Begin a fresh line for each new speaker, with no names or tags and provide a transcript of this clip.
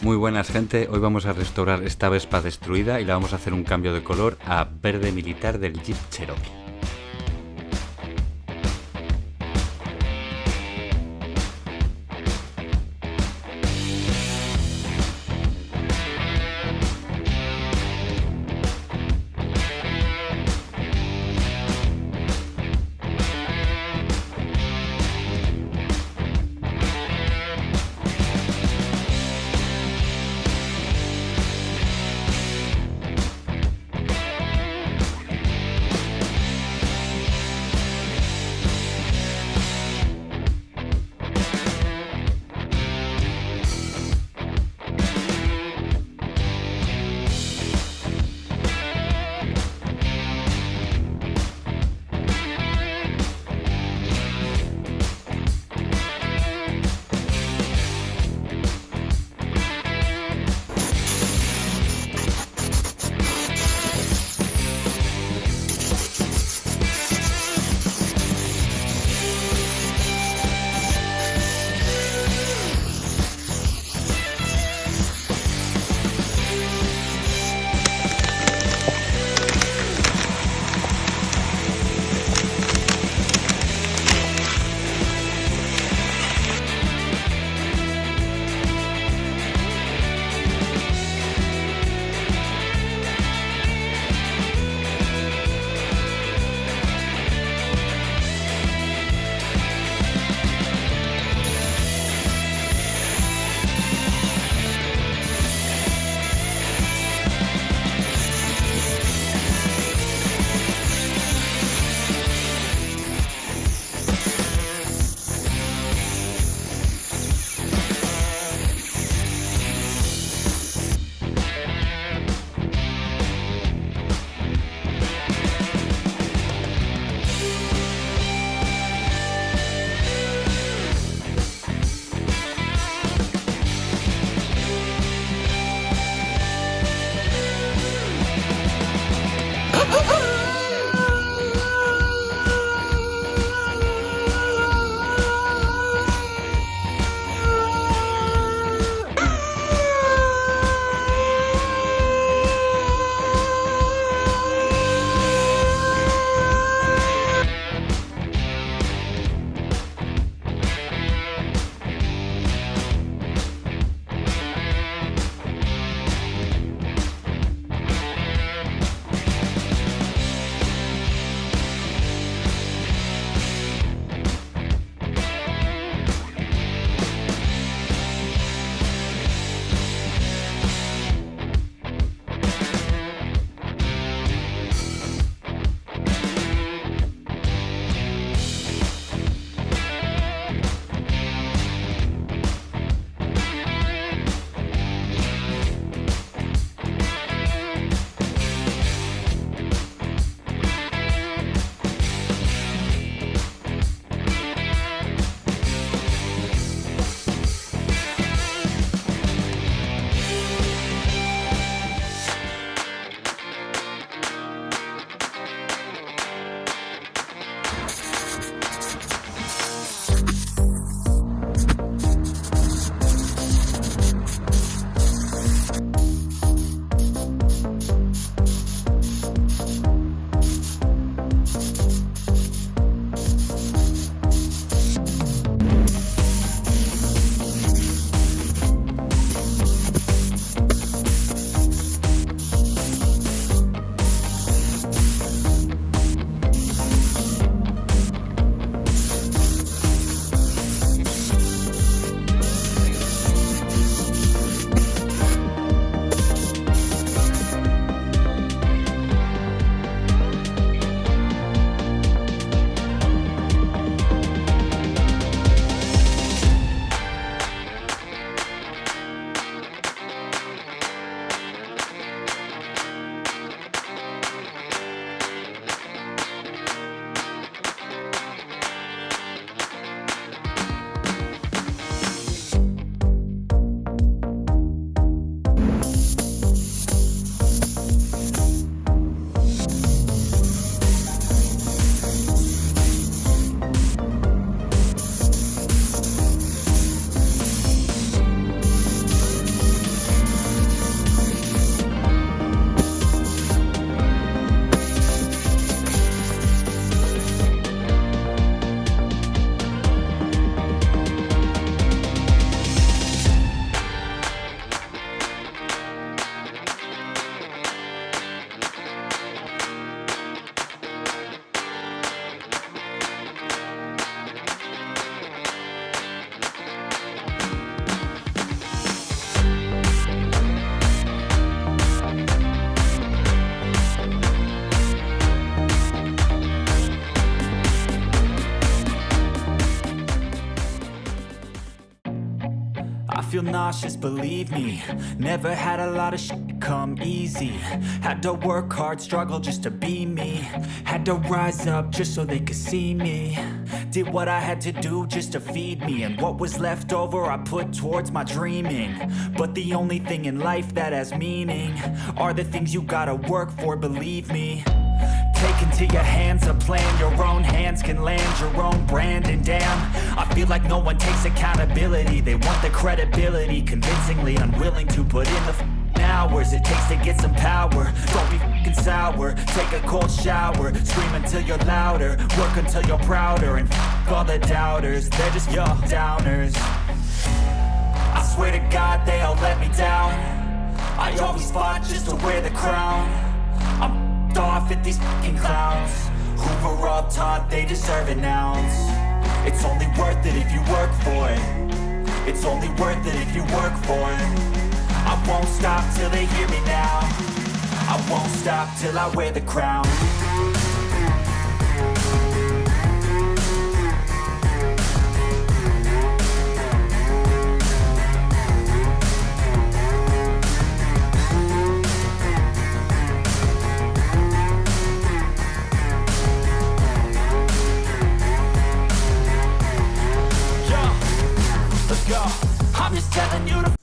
Muy buenas, gente. Hoy vamos a restaurar esta Vespa destruida y le vamos a hacer un cambio de color a verde militar del Jeep Cherokee.
feel nauseous, believe me. Never had a lot of shit come easy. Had to work hard, struggle just to be me. Had to rise up just so they could see me. Did what I had to do just to feed me. And what was left over I put towards my dreaming. But the only thing in life that has meaning are the things you gotta work for, believe me. Take into your hands a plan. Your own hands can land your own brand. And damn, I feel like no one takes accountability. They want the credibility, convincingly unwilling to put in the hours it takes to get some power. Don't be fucking sour. Take a cold shower. Scream until you're louder. Work until you're prouder. And all the doubters, they're just your downers. I swear to God they all let me down. I always fought just to wear the crown. I'm off at these fucking clowns who were all taught they deserve an ounce. It's only worth it if you work for it. It's only worth it if you work for it. I won't stop till they hear me now. I won't stop till I wear the crown. I'm just telling you to